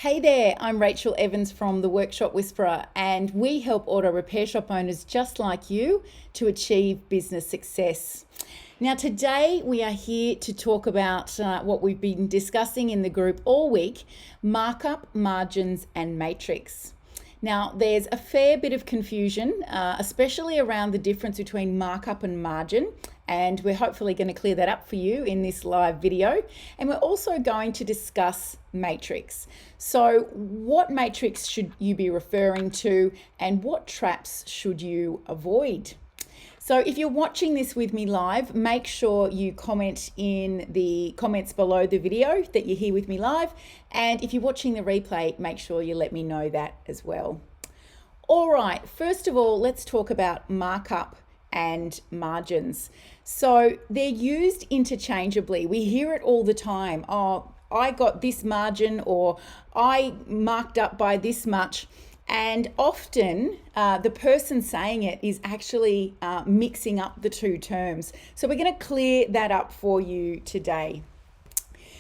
Hey there, I'm Rachael Evans from the Workshop Whisperer, and we help auto repair shop owners just like you to achieve business success. Now, today we are here to talk about what we've been discussing in the group all week: markup, margins, and matrix. Now, there's a fair bit of confusion, especially around the difference between markup and margin, and we're hopefully going to clear that up for you in this live video. And we're also going to discuss matrix. So, what matrix should you be referring to, and what traps should you avoid? So if you're watching this with me live, make sure you comment in the comments below the video that you're here with me live. And if you're watching the replay, make sure you let me know that as well. All right, first of all, let's talk about markup and margins. So they're used interchangeably. We hear it all the time. Oh, I got this margin, or I marked up by this much. And often the person saying it is actually mixing up the two terms. So we're going to clear that up for you today.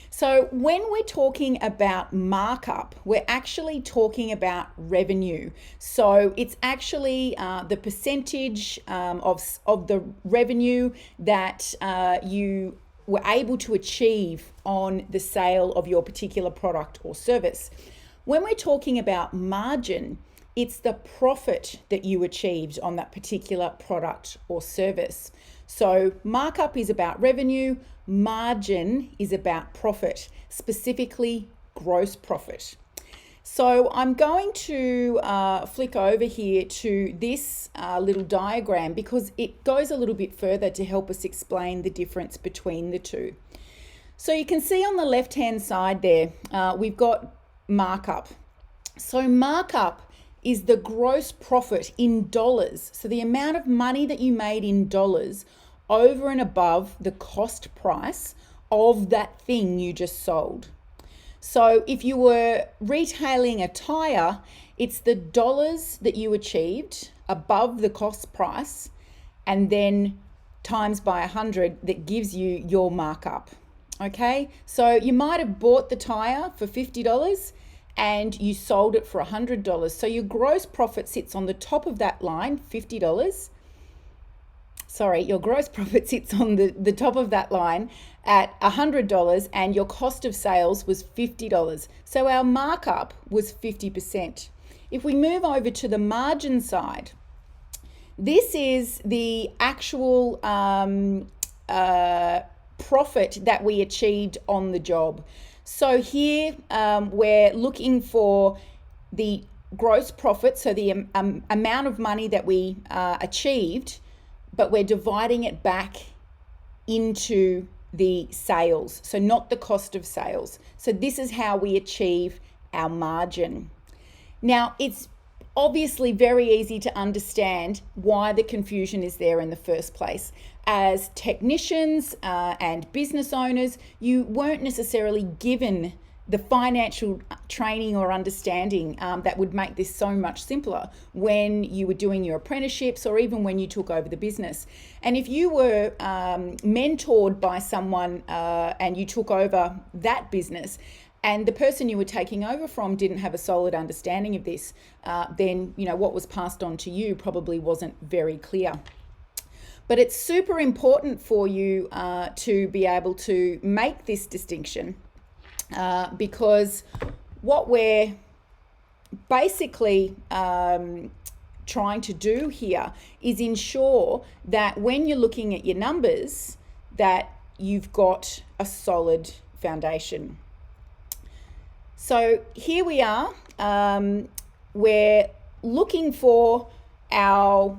So when we're talking about markup, we're actually talking about revenue. So it's actually the percentage of the revenue that you were able to achieve on the sale of your particular product or service. When we're talking about margin, it's the profit that you achieved on that particular product or service. So markup is about revenue, margin is about profit, specifically gross profit. So I'm going to flick over here to this little diagram because it goes a little bit further to help us explain the difference between the two. So you can see on the left-hand side there, we've got markup. So markup is the gross profit in dollars. So the amount of money that you made in dollars over and above the cost price of that thing you just sold. So if you were retailing a tire, it's the dollars that you achieved above the cost price and then times by 100 that gives you your markup. Okay, so you might have bought the tire for $50 and you sold it for $100. So your gross profit sits on the top of that line, $50. Sorry, your gross profit sits on the top of that line at $100 and your cost of sales was $50. So our markup was 50%. If we move over to the margin side, this is the actual profit that we achieved on the job. So here we're looking for the gross profit, so the amount of money that we achieved, but we're dividing it back into the sales, so not the cost of sales. So this is how we achieve our margin. Now, it's obviously very easy to understand why the confusion is there in the first place. As technicians and business owners, you weren't necessarily given the financial training or understanding that would make this so much simpler when you were doing your apprenticeships or even when you took over the business. And if you were mentored by someone and you took over that business, and the person you were taking over from didn't have a solid understanding of this, then what was passed on to you probably wasn't very clear. But it's super important for you to be able to make this distinction because what we're basically trying to do here is ensure that when you're looking at your numbers, that you've got a solid foundation. So here we are, we're looking for our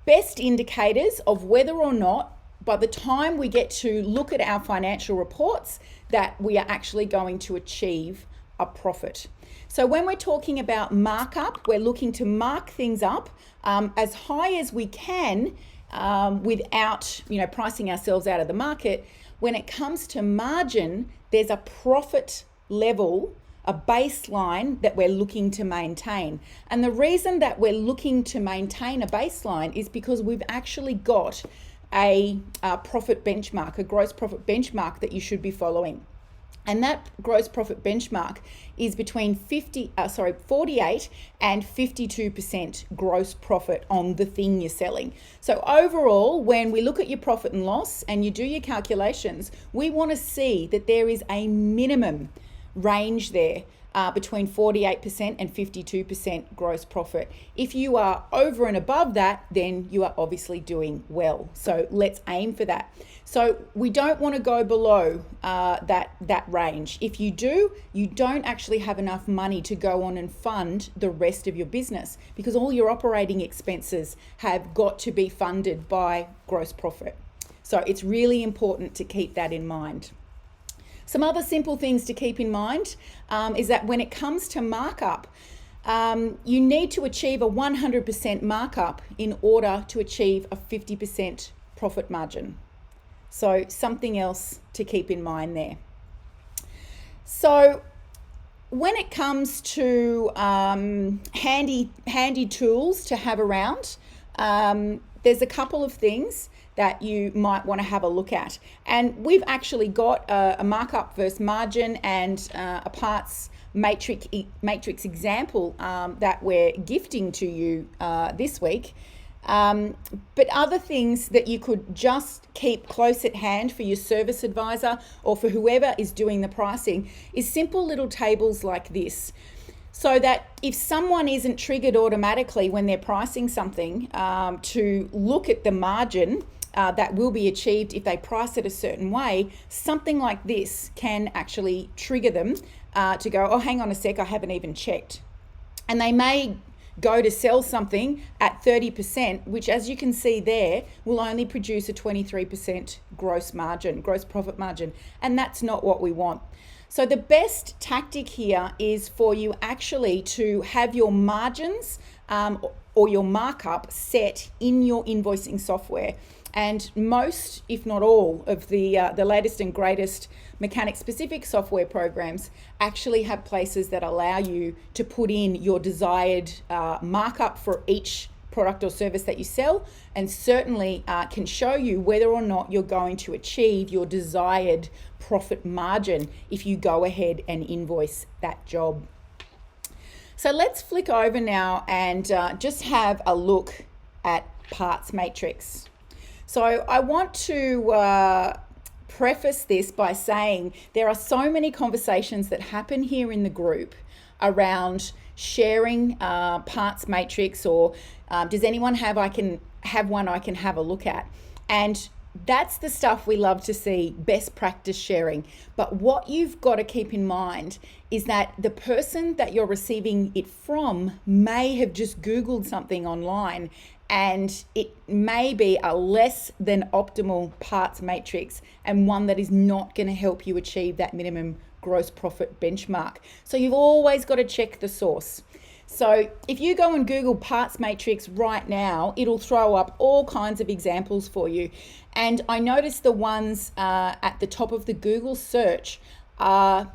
best indicators of whether or not by the time we get to look at our financial reports that we are actually going to achieve a profit. So when we're talking about markup, we're looking to mark things up as high as we can without pricing ourselves out of the market. When it comes to margin, there's a profit level, a baseline that we're looking to maintain. And the reason that we're looking to maintain a baseline is because we've actually got a profit benchmark, a gross profit benchmark that you should be following. And that gross profit benchmark is between 48 and 52% gross profit on the thing you're selling. So overall, when we look at your profit and loss and you do your calculations, we want to see that there is a minimum range there between 48% and 52% gross profit. If you are over and above that, then you are obviously doing well. So let's aim for that. So we don't want to go below that range. If you do, you don't actually have enough money to go on and fund the rest of your business, because all your operating expenses have got to be funded by gross profit. So it's really important to keep that in mind. Some other simple things to keep in mind is that when it comes to markup, you need to achieve a 100% markup in order to achieve a 50% profit margin. So something else to keep in mind there. So when it comes to handy tools to have around, there's a couple of things that you might want to have a look at. And we've actually got a markup versus margin and a parts matrix example that we're gifting to you this week. But other things that you could just keep close at hand for your service advisor or for whoever is doing the pricing is simple little tables like this. So that if someone isn't triggered automatically when they're pricing something to look at the margin that will be achieved if they price it a certain way, something like this can actually trigger them to go, oh, hang on a sec, I haven't even checked. And they may go to sell something at 30%, which, as you can see there, will only produce a 23% gross profit margin. And that's not what we want. So the best tactic here is for you actually to have your margins or your markup set in your invoicing software. And most, if not all, of the latest and greatest mechanic-specific software programs actually have places that allow you to put in your desired markup for each product or service that you sell, and certainly can show you whether or not you're going to achieve your desired profit margin if you go ahead and invoice that job. So let's flick over now and just have a look at parts matrix. So I want to preface this by saying there are so many conversations that happen here in the group around sharing parts matrix, or does anyone have one I can have a look at? And that's the stuff we love to see, best practice sharing. But what you've got to keep in mind is that the person that you're receiving it from may have just Googled something online, and it may be a less than optimal parts matrix and one that is not going to help you achieve that minimum gross profit benchmark. So you've always got to check the source. So if you go and Google parts matrix right now, it'll throw up all kinds of examples for you. And I noticed the ones at the top of the Google search are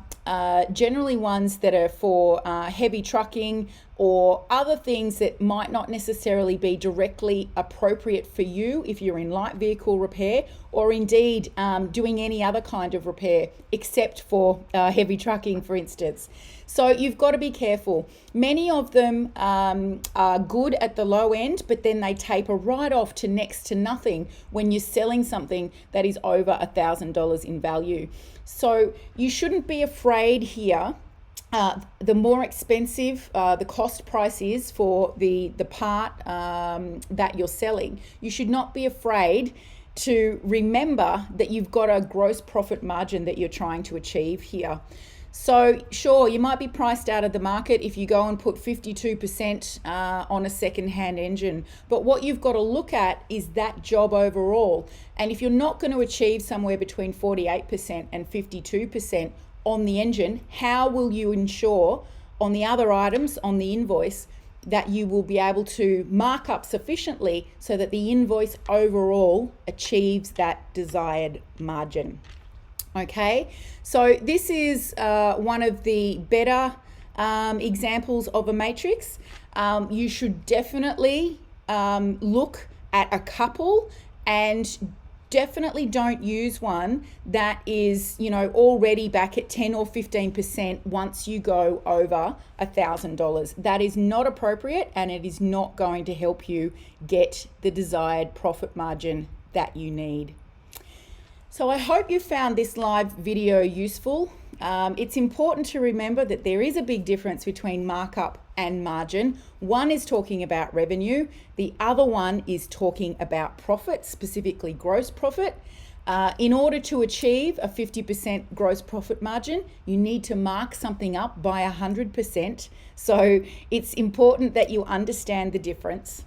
generally ones that are for heavy trucking or other things that might not necessarily be directly appropriate for you if you're in light vehicle repair, or indeed doing any other kind of repair except for heavy trucking, for instance. So you've got to be careful. Many of them are good at the low end, but then they taper right off to next to nothing when you're selling something that is over $1,000 in value. So you shouldn't be afraid here. The more expensive the cost price is for the part that you're selling, you should not be afraid to remember that you've got a gross profit margin that you're trying to achieve here. So sure, you might be priced out of the market if you go and put 52% on a second-hand engine, but what you've got to look at is that job overall. And if you're not going to achieve somewhere between 48% and 52% on the engine, how will you ensure on the other items on the invoice that you will be able to mark up sufficiently so that the invoice overall achieves that desired margin? Okay, so this is one of the better examples of a matrix. You should definitely look at a couple and definitely don't use one that is, already back at 10 or 15% once you go over $1,000. That is not appropriate, and it is not going to help you get the desired profit margin that you need. So I hope you found this live video useful. It's important to remember that there is a big difference between markup and margin. One is talking about revenue. The other one is talking about profit, specifically gross profit. In order to achieve a 50% gross profit margin, you need to mark something up by 100%. So it's important that you understand the difference.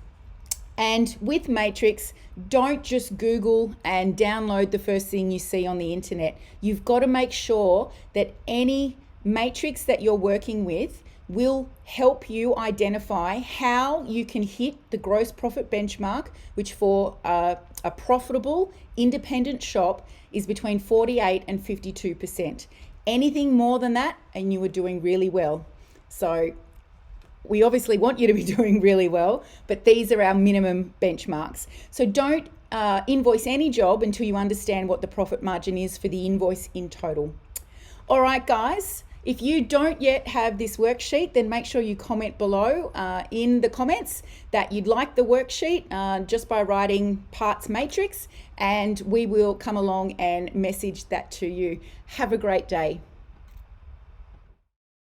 And with Matrix, don't just Google and download the first thing you see on the internet. You've got to make sure that any matrix that you're working with will help you identify how you can hit the gross profit benchmark, which for a profitable independent shop is between 48 and 52%. Anything more than that, and you are doing really well. So we obviously want you to be doing really well, but these are our minimum benchmarks. So don't invoice any job until you understand what the profit margin is for the invoice in total. All right, guys, if you don't yet have this worksheet, then make sure you comment below in the comments that you'd like the worksheet just by writing parts matrix, and we will come along and message that to you. Have a great day.